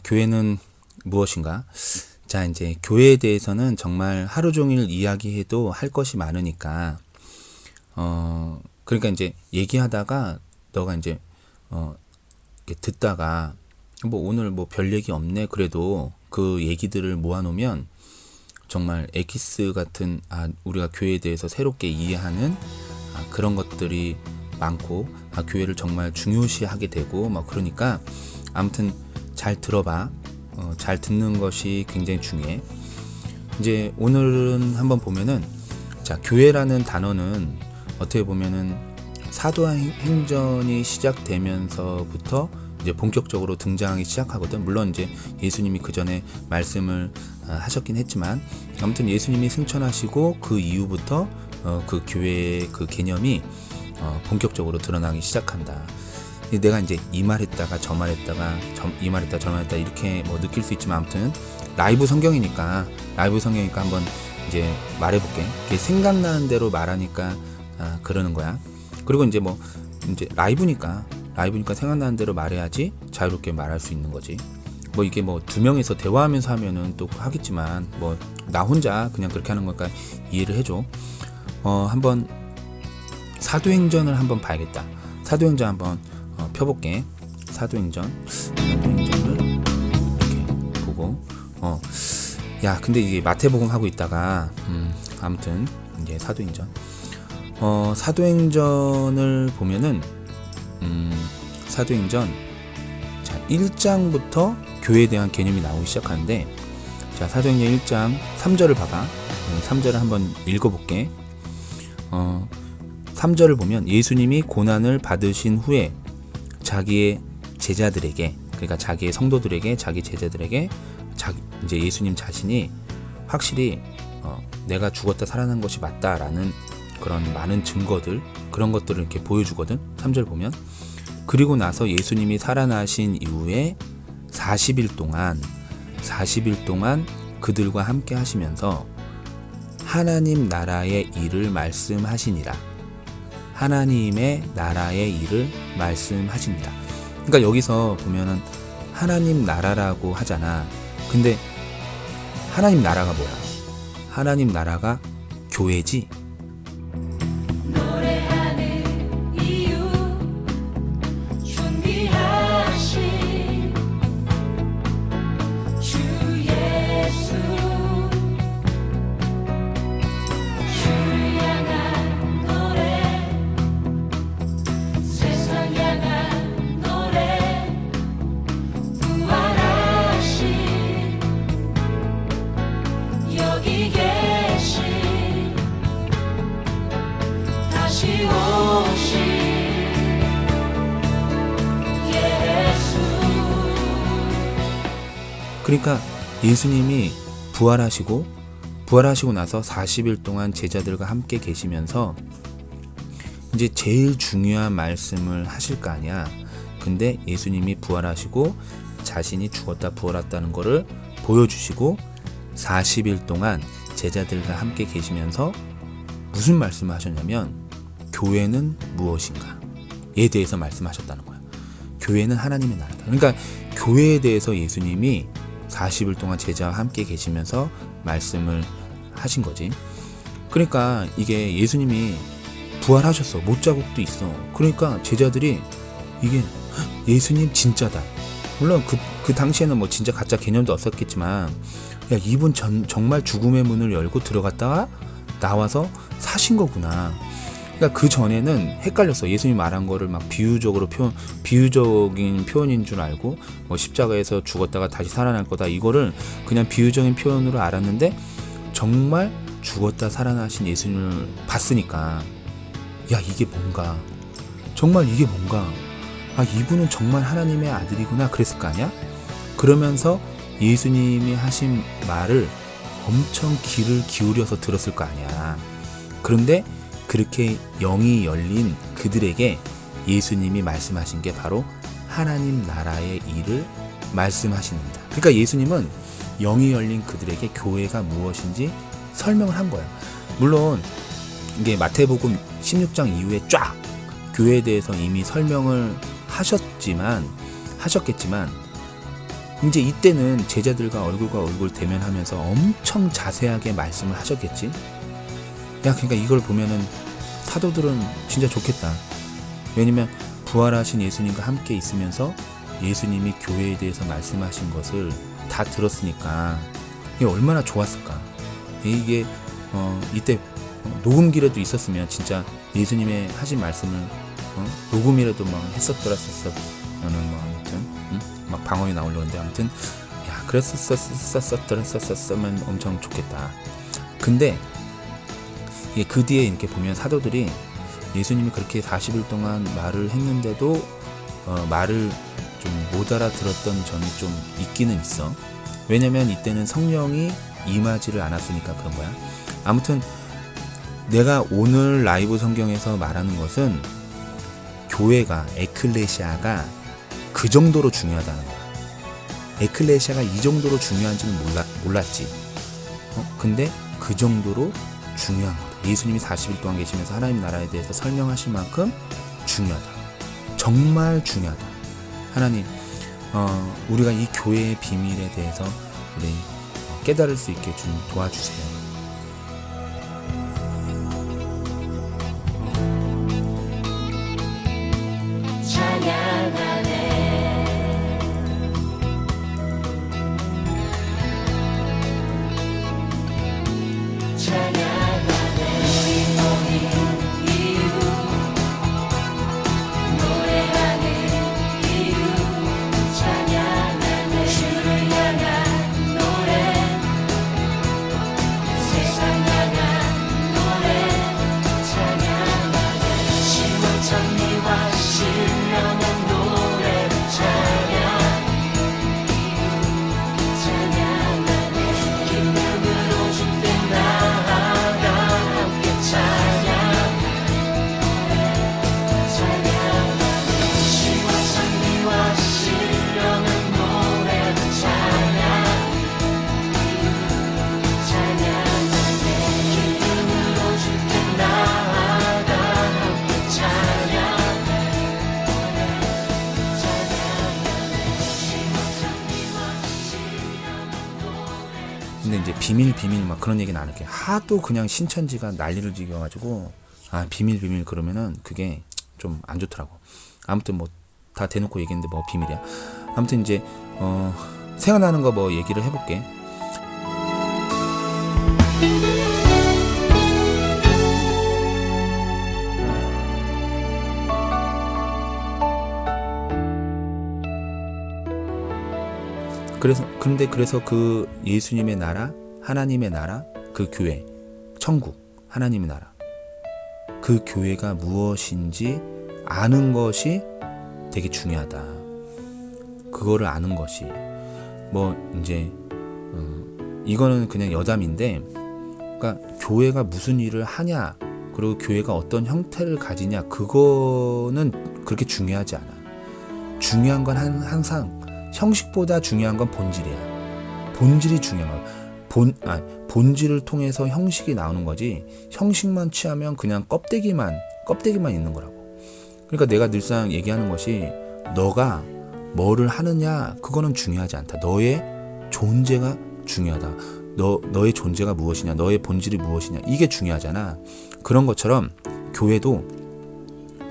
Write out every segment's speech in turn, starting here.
교회는 무엇인가? 자, 이제 교회에 대해서는 정말 하루 종일 이야기해도 할 것이 많으니까, 그러니까 이제 얘기하다가 너가 이제, 이렇게 듣다가, 뭐 오늘 뭐 별 얘기 없네. 그래도 그 얘기들을 모아놓으면 정말 엑기스 같은, 우리가 교회에 대해서 새롭게 이해하는 그런 것들이 많고, 교회를 정말 중요시하게 되고, 뭐 그러니까 아무튼 잘 들어봐. 잘 듣는 것이 굉장히 중요해. 이제 오늘은 한번 보면은, 자, 교회라는 단어는 어떻게 보면은 사도행전이 시작되면서부터 이제 본격적으로 등장하기 시작하거든. 물론 이제 예수님이 그 전에 말씀을 하셨긴 했지만, 아무튼 예수님이 승천하시고 그 이후부터 그 교회의 그 개념이 본격적으로 드러나기 시작한다. 내가 이제 이 말 했다가 저 말 했다가 이 말 했다 저 말 했다 이렇게 뭐 느낄 수 있지만, 아무튼 라이브 성경이니까 한번 이제 말해볼게. 이게 생각나는 대로 말하니까 그러는 거야. 그리고 이제 뭐 이제 라이브니까 생각나는 대로 말해야지 자유롭게 말할 수 있는 거지. 뭐 이게 뭐 두 명이서 대화하면서 하면은 또 하겠지만, 뭐 나 혼자 그냥 그렇게 하는 거니까 이해를 해줘. 한번 사도행전을 한번 봐야겠다. 사도행전 한번 펴볼게. 사도행전을 이렇게 보고, 야, 근데 이게 마태복음 하고 있다가, 아무튼 이제 사도행전을 보면은, 사도행전, 자, 1장부터 교회에 대한 개념이 나오기 시작하는데, 자, 사도행전 1장 3절을 봐봐. 3절을 한번 읽어볼게. 3절을 보면, 예수님이 고난을 받으신 후에 자기의 제자들에게, 그러니까 자기의 성도들에게, 자기 제자들에게, 이제 예수님 자신이 확실히 내가 죽었다 살아난 것이 맞다라는 그런 많은 증거들, 그런 것들을 이렇게 보여주거든. 3절 보면, 그리고 나서 예수님이 살아나신 이후에 40일 동안 그들과 함께 하시면서 하나님 나라의 일을 말씀하시니라. 하나님의 나라의 일을 말씀하십니다. 그러니까 여기서 보면은 하나님 나라라고 하잖아. 근데 하나님 나라가 뭐야? 하나님 나라가 교회지. 그러니까 예수님이 부활하시고 나서 40일 동안 제자들과 함께 계시면서 이제 제일 중요한 말씀을 하실 거 아니야. 근데 예수님이 부활하시고 자신이 죽었다 부활했다는 거를 보여주시고 40일 동안 제자들과 함께 계시면서 무슨 말씀을 하셨냐면, 교회는 무엇인가에 대해서 말씀하셨다는 거야. 교회는 하나님의 나라다. 그러니까 교회에 대해서 예수님이 40일 동안 제자와 함께 계시면서 말씀을 하신 거지. 그러니까 이게 예수님이 부활하셨어. 못자국도 있어. 그러니까 제자들이 이게 예수님 진짜다. 물론 그 당시에는 뭐 진짜 가짜 개념도 없었겠지만, 야, 이분 정말 죽음의 문을 열고 들어갔다가 나와서 사신 거구나. 그러니까 그 전에는 헷갈렸어. 예수님 말한 거를 막 비유적인 표현인 줄 알고, 뭐 십자가에서 죽었다가 다시 살아날 거다, 이거를 그냥 비유적인 표현으로 알았는데, 정말 죽었다 살아나신 예수님을 봤으니까, 야, 이게 뭔가, 정말 이게 뭔가, 이분은 정말 하나님의 아들이구나 그랬을 거 아니야? 그러면서 예수님이 하신 말을 엄청 귀를 기울여서 들었을 거 아니야. 그런데 그렇게 영이 열린 그들에게 예수님이 말씀하신 게 바로 하나님 나라의 일을 말씀하십니다. 그러니까 예수님은 영이 열린 그들에게 교회가 무엇인지 설명을 한 거야. 물론 이게 마태복음 16장 이후에 쫙 교회에 대해서 이미 설명을 하셨겠지만, 이제 이때는 제자들과 얼굴과 얼굴 대면하면서 엄청 자세하게 말씀을 하셨겠지. 야, 그러니까 이걸 보면은 사도들은 진짜 좋겠다. 왜냐면 부활하신 예수님과 함께 있으면서 예수님이 교회에 대해서 말씀하신 것을 다 들었으니까 이게 얼마나 좋았을까. 이게 이때 녹음기라도 있었으면 진짜 예수님의 하신 말씀을 녹음이라도 막 했었더라면은 뭐 아무튼 막 방언이 나오려는데 아무튼 야 그랬었으면 엄청 좋겠다. 근데 그 뒤에 이렇게 보면 사도들이 예수님이 그렇게 40일 동안 말을 했는데도 말을 좀 못 알아들었던 점이 좀 있기는 있어. 왜냐면 이때는 성령이 임하지를 않았으니까 그런 거야. 아무튼 내가 오늘 라이브 성경에서 말하는 것은 교회가, 에클레시아가 그 정도로 중요하다는 거야. 에클레시아가 이 정도로 중요한지는 몰랐지. 근데 그 정도로 중요한 거다. 예수님이 40일 동안 계시면서 하나님 나라에 대해서 설명하실 만큼 중요하다. 정말 중요하다. 하나님, 우리가 이 교회의 비밀에 대해서 우리 깨달을 수 있게 좀 도와주세요. 근데 이제 비밀 막 그런 얘기는 안 할게. 하도 그냥 신천지가 난리를 지겨가지고 비밀 그러면은 그게 좀 안 좋더라고. 아무튼 뭐 다 대놓고 얘기했는데 뭐 비밀이야. 아무튼 이제 생각나는 거 뭐 얘기를 해볼게. 그래서 그 예수님의 나라, 하나님의 나라, 그 교회, 천국, 하나님의 나라, 그 교회가 무엇인지 아는 것이 되게 중요하다. 그거를 아는 것이 뭐 이제 이거는 그냥 여담인데, 그러니까 교회가 무슨 일을 하냐, 그리고 교회가 어떤 형태를 가지냐, 그거는 그렇게 중요하지 않아. 중요한 건 항상 형식보다 중요한 건 본질이야. 본질이 중요한 거야. 본질을 통해서 형식이 나오는 거지, 형식만 취하면 그냥 껍데기만 있는 거라고. 그러니까 내가 늘상 얘기하는 것이, 너가 뭐를 하느냐 그거는 중요하지 않다. 너의 존재가 중요하다. 너의 존재가 무엇이냐, 너의 본질이 무엇이냐, 이게 중요하잖아. 그런 것처럼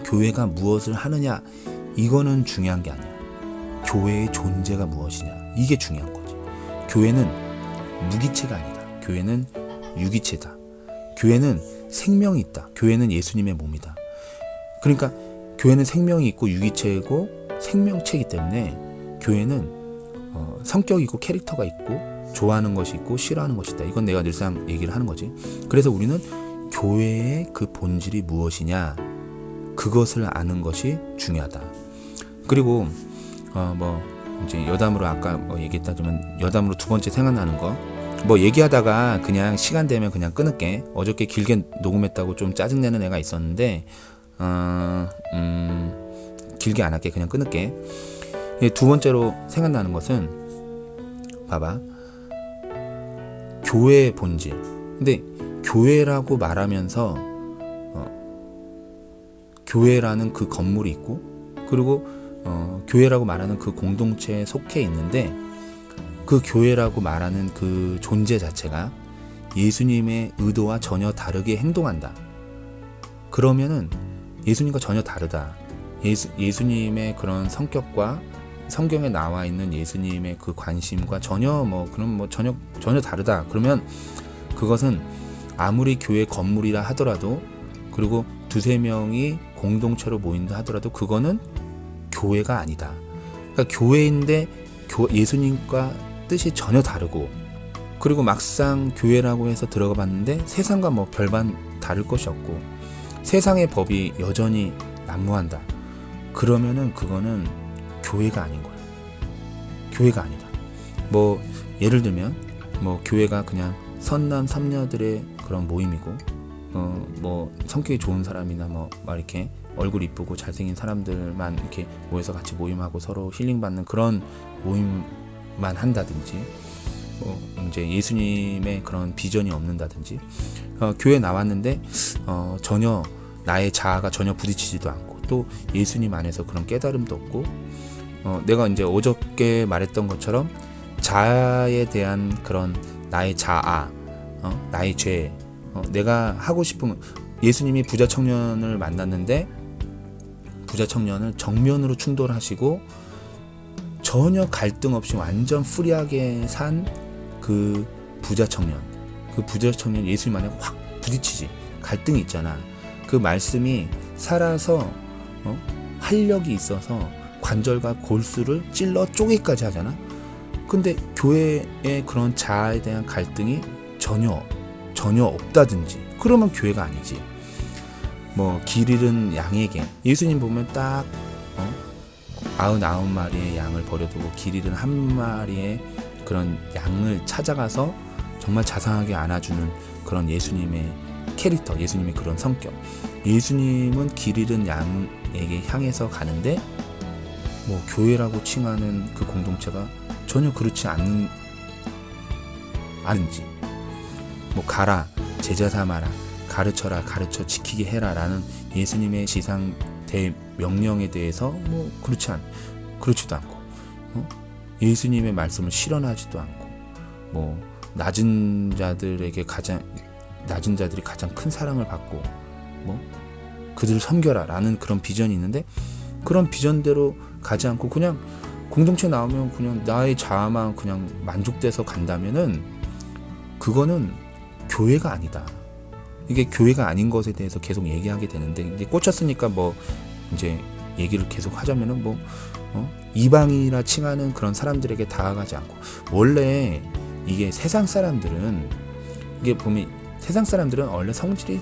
교회가 무엇을 하느냐, 이거는 중요한 게 아니야. 교회의 존재가 무엇이냐, 이게 중요한 거지. 교회는 무기체가 아니다. 교회는 유기체다. 교회는 생명이 있다. 교회는 예수님의 몸이다. 그러니까 교회는 생명이 있고 유기체이고 생명체이기 때문에 교회는 성격이 있고 캐릭터가 있고 좋아하는 것이 있고 싫어하는 것이 있다. 이건 내가 늘상 얘기를 하는 거지. 그래서 우리는 교회의 그 본질이 무엇이냐, 그것을 아는 것이 중요하다. 그리고 뭐 이제 여담으로 아까 뭐 얘기했다지만, 여담으로 두 번째 생각나는 거, 뭐 얘기하다가 그냥 시간 되면 그냥 끊을게. 어저께 길게 녹음했다고 좀 짜증내는 애가 있었는데 길게 안 할게. 그냥 끊을게. 두 번째로 생각나는 것은, 봐봐, 교회의 본질. 근데 교회라고 말하면서 교회라는 그 건물이 있고, 그리고 교회라고 말하는 그 공동체에 속해 있는데, 그 교회라고 말하는 그 존재 자체가 예수님의 의도와 전혀 다르게 행동한다. 그러면은 예수님과 전혀 다르다. 예수님의 그런 성격과 성경에 나와 있는 예수님의 그 관심과 전혀 전혀 다르다. 그러면 그것은 아무리 교회 건물이라 하더라도, 그리고 두세 명이 공동체로 모인다 하더라도 그거는 교회가 아니다. 그러니까 교회인데 예수님과 뜻이 전혀 다르고, 그리고 막상 교회라고 해서 들어가 봤는데 세상과 별반 다를 것이 없고 세상의 법이 여전히 난무한다. 그러면은 그거는 교회가 아닌 거야. 교회가 아니다. 예를 들면 교회가 그냥 선남 선녀들의 그런 모임이고, 성격이 좋은 사람이나 이렇게 얼굴 이쁘고 잘생긴 사람들만 이렇게 모여서 같이 모임하고 서로 힐링 받는 그런 모임만 한다든지, 이제 예수님의 그런 비전이 없는다든지, 교회 나왔는데 전혀 나의 자아가 전혀 부딪히지도 않고, 또 예수님 안에서 그런 깨달음도 없고, 내가 이제 어저께 말했던 것처럼 자아에 대한 그런 나의 자아, 나의 죄, 내가 하고 싶은, 예수님이 부자 청년을 만났는데 부자 청년을 정면으로 충돌하시고 전혀 갈등 없이 완전 프리하게 산 그 부자 청년, 예수님 안에 확 부딪히지. 갈등이 있잖아. 그 말씀이 살아서 활력이 있어서 관절과 골수를 찔러 쪼개기까지 하잖아. 근데 교회의 그런 자아에 대한 갈등이 전혀 없다든지, 그러면 교회가 아니지. 길 잃은 양에게, 예수님 보면 딱 99마리의 양을 버려두고 길 잃은 한 마리의 그런 양을 찾아가서 정말 자상하게 안아주는 그런 예수님의 캐릭터, 예수님의 그런 성격. 예수님은 길 잃은 양에게 향해서 가는데 교회라고 칭하는 그 공동체가 전혀 그렇지 않은지, 가라, 제자 삼아라, 가르쳐라, 가르쳐 지키게 해라 라는 예수님의 지상 대명령에 대해서 그렇지도 않고, 예수님의 말씀을 실현하지도 않고, 낮은 자들이 가장 큰 사랑을 받고, 그들을 섬겨라 라는 그런 비전이 있는데, 그런 비전대로 가지 않고 그냥 공동체 나오면 그냥 나의 자아만 그냥 만족돼서 간다면은 그거는 교회가 아니다. 이게 교회가 아닌 것에 대해서 계속 얘기하게 되는데, 이제 꽂혔으니까 이제 얘기를 계속 하자면은 이방인이라 칭하는 그런 사람들에게 다가가지 않고, 원래 이게 세상 사람들은, 이게 보면 세상 사람들은 원래 성질이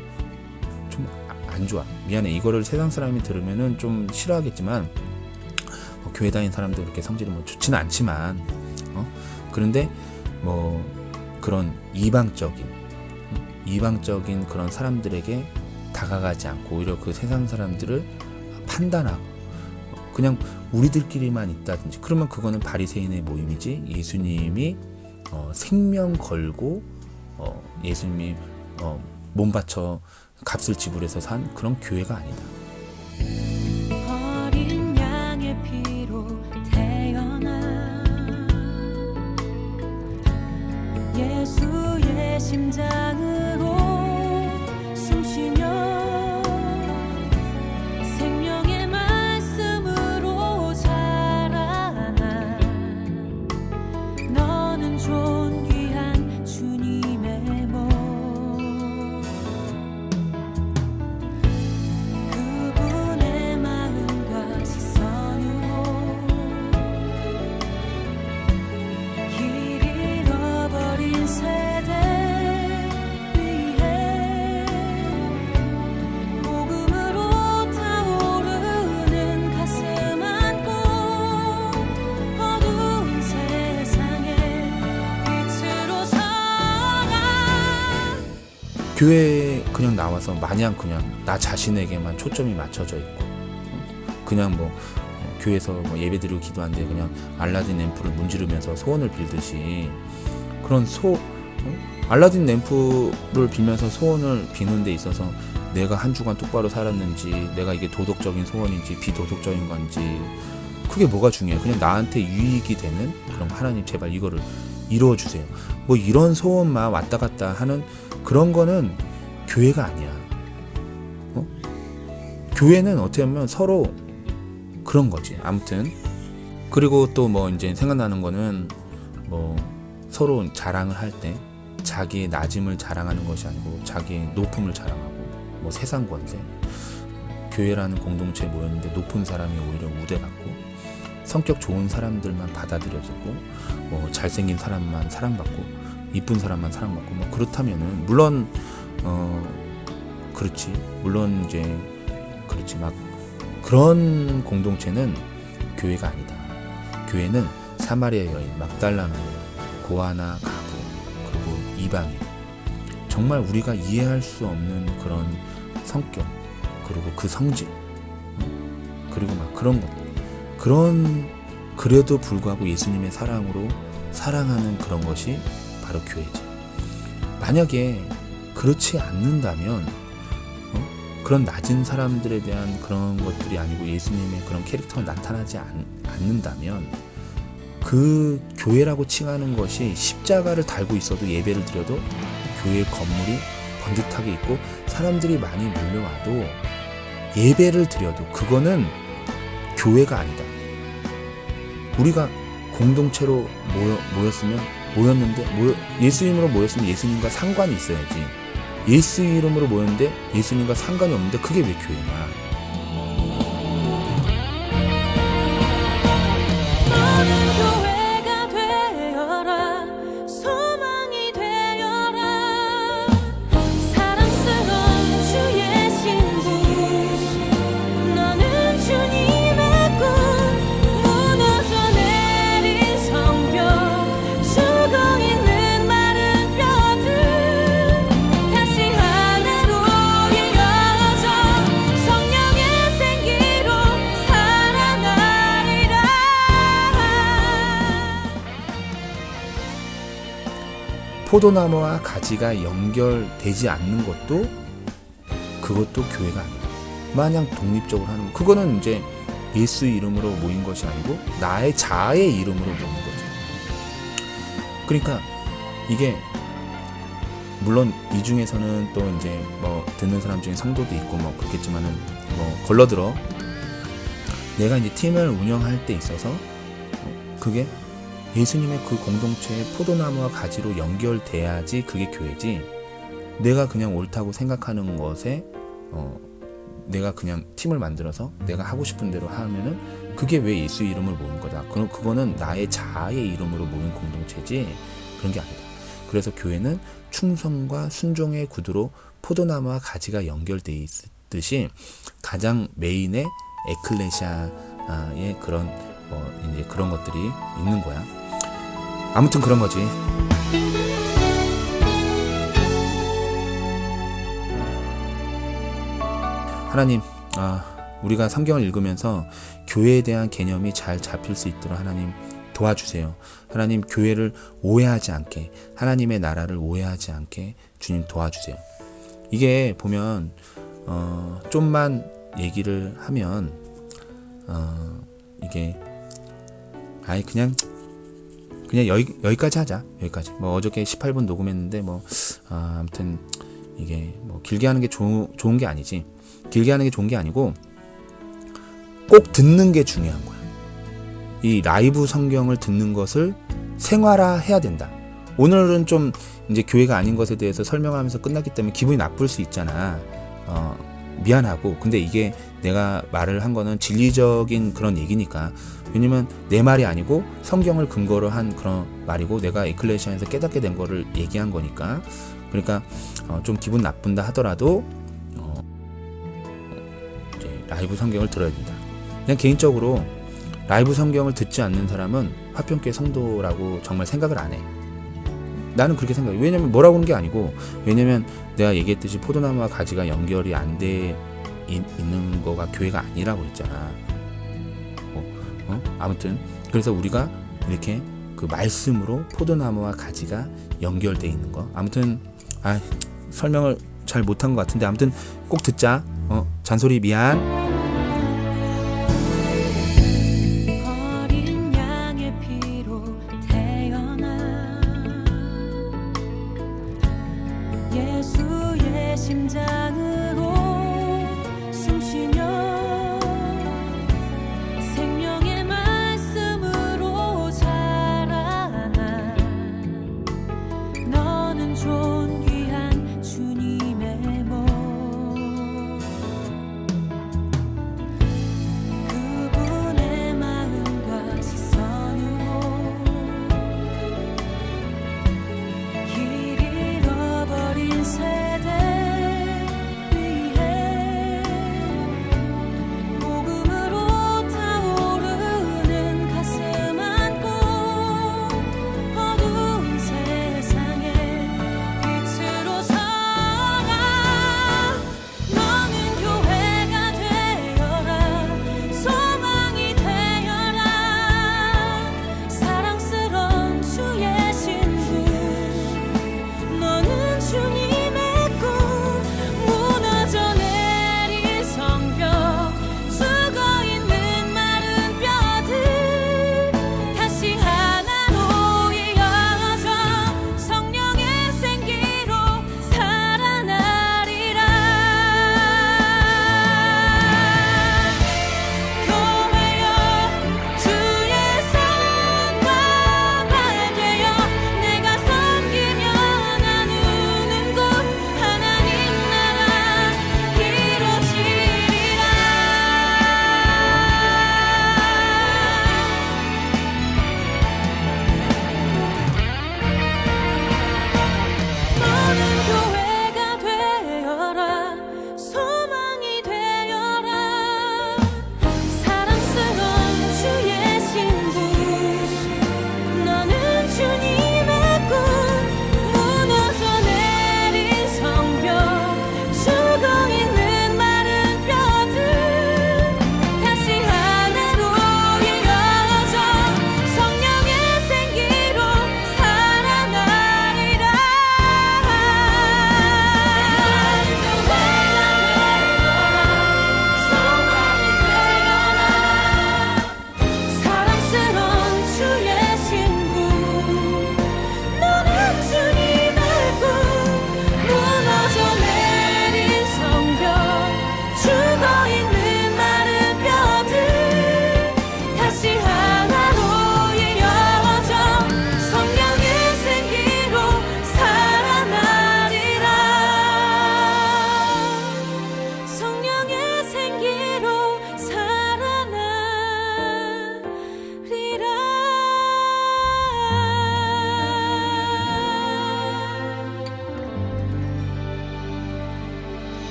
좀 안 좋아. 미안해, 이거를 세상 사람이 들으면은 좀 싫어하겠지만, 교회 다니는 사람도 그렇게 성질이 좋지는 않지만, 그런데 그런 이방적인 그런 사람들에게 다가가지 않고 오히려 그 세상 사람들을 판단하고 그냥 우리들끼리만 있다든지, 그러면 그거는 바리새인의 모임이지, 예수님이 생명 걸고 예수님이 몸 바쳐 값을 지불해서 산 그런 교회가 아니다. 어린 양의 피로 태어나 예수의 심장으로 숨쉬며 생명의 말씀으로 자라나 너는 존귀한 주님의 몸. 그분의 마음과 시선으로 길 잃어버린 세대 위해 복음으로 타오르는 가슴 안고 어두운 세상에 빛으로 서가. 교회에 그냥 나와서 마냥 그냥 나 자신에게만 초점이 맞춰져 있고, 그냥 교회에서 예배드리고 기도하는데 그냥 알라딘 램프를 문지르면서 소원을 빌듯이, 그런 알라딘 램프를 빌면서 소원을 비는 데 있어서 내가 한 주간 똑바로 살았는지, 내가 이게 도덕적인 소원인지 비도덕적인 건지, 그게 뭐가 중요해? 그냥 나한테 유익이 되는 그런 거. 하나님 제발 이거를 이루어 주세요. 뭐 이런 소원만 왔다 갔다 하는 그런 거는 교회가 아니야. 교회는 어떻게 보면 서로 그런 거지. 아무튼 그리고 또 뭐 이제 생각나는 거는 뭐 서로 자랑을 할 때 자기의 낮음을 자랑하는 것이 아니고 자기의 높음을 자랑하고 뭐 세상 권세. 교회라는 공동체에 모였는데 높은 사람이 오히려 우대받고 성격 좋은 사람들만 받아들여지고 뭐 잘생긴 사람만 사랑받고 이쁜 사람만 사랑받고 뭐 그렇다면은 물론 그렇지 물론 이제 그렇지 막 그런 공동체는 교회가 아니다. 교회는 사마리아 여인, 막달라 마리아, 고아나 가부 그리고 이방인 정말 우리가 이해할 수 없는 그런 성격 그리고 그 성질 그리고 막 그런 것 그런 그래도 불구하고 예수님의 사랑으로 사랑하는 그런 것이 바로 교회지. 만약에 그렇지 않는다면 그런 낮은 사람들에 대한 그런 것들이 아니고 예수님의 그런 캐릭터가 나타나지 않는다면 그 교회라고 칭하는 것이 십자가를 달고 있어도 예배를 드려도 교회 건물이 번듯하게 있고 사람들이 많이 몰려와도 예배를 드려도 그거는 교회가 아니다. 우리가 공동체로 모였는데 예수 이름으로 모였으면 예수님과 상관이 있어야지. 예수 이름으로 모였는데 예수님과 상관이 없는데 그게 왜 교회냐? 너는 교회가 되어라 소망이 되어라 사랑스러운 주의 신부 너는 주님의 꿈 무너져 내린 성벽 죽어 있는 마른 뼈들 다시 하나로 이어져 성령의 생기로 살아나리라. 포도나무와 가지가 연결되지 않는 것도 그것도 교회가 아니다. 마냥 독립적으로 하는 거. 그거는 이제 예수 이름으로 모인 것이 아니고 나의 자아의 이름으로 모인 거죠. 그러니까 이게 물론 이 중에서는 또 이제 뭐 듣는 사람 중에 성도도 있고 뭐 그렇겠지만은 뭐 걸러들어 내가 이제 팀을 운영할 때 있어서 그게 예수님의 그 공동체의 포도나무와 가지로 연결돼야지 그게 교회지. 내가 그냥 옳다고 생각하는 것에 내가 그냥 팀을 만들어서 내가 하고 싶은 대로 하면은 그게 왜 예수 이름을 모인 거다. 그거는 나의 자아의 이름으로 모인 공동체지 그런 게 아니다. 그래서 교회는 충성과 순종의 구두로 포도나무와 가지가 연결돼 있듯이 가장 메인의 에클레시아의 그런 이제 그런 것들이 있는 거야. 아무튼 그런 거지. 하나님, 우리가 성경을 읽으면서 교회에 대한 개념이 잘 잡힐 수 있도록 하나님 도와주세요. 하나님 교회를 오해하지 않게, 하나님의 나라를 오해하지 않게 주님 도와주세요. 이게 보면 좀만 얘기를 하면 이게 그냥 여기까지 하자. 여기까지. 뭐 어저께 18분 녹음했는데 아무튼 이게 뭐 길게 하는 게 좋은 게 아니지. 길게 하는 게 좋은 게 아니고 꼭 듣는 게 중요한 거야. 이 라이브 성경을 듣는 것을 생활화해야 된다. 오늘은 좀 이제 교회가 아닌 것에 대해서 설명하면서 끝났기 때문에 기분이 나쁠 수 있잖아. 미안하고. 근데 이게 내가 말을 한 거는 진리적인 그런 얘기니까. 왜냐면 내 말이 아니고 성경을 근거로 한 그런 말이고 내가 에클레시아에서 깨닫게 된 거를 얘기한 거니까. 그러니까 좀 기분 나쁜다 하더라도 이제 라이브 성경을 들어야 된다. 그냥 개인적으로 라이브 성경을 듣지 않는 사람은 화평교회 성도라고 정말 생각을 안 해. 나는 그렇게 생각해. 왜냐면 뭐라고 하는 게 아니고, 왜냐면 내가 얘기했듯이 포도나무와 가지가 연결이 안 돼 있는 거가 교회가 아니라고 했잖아. 아무튼 그래서 우리가 이렇게 그 말씀으로 포도나무와 가지가 연결돼 있는 거. 아무튼 설명을 잘 못한 것 같은데 아무튼 꼭 듣자. 잔소리 미안.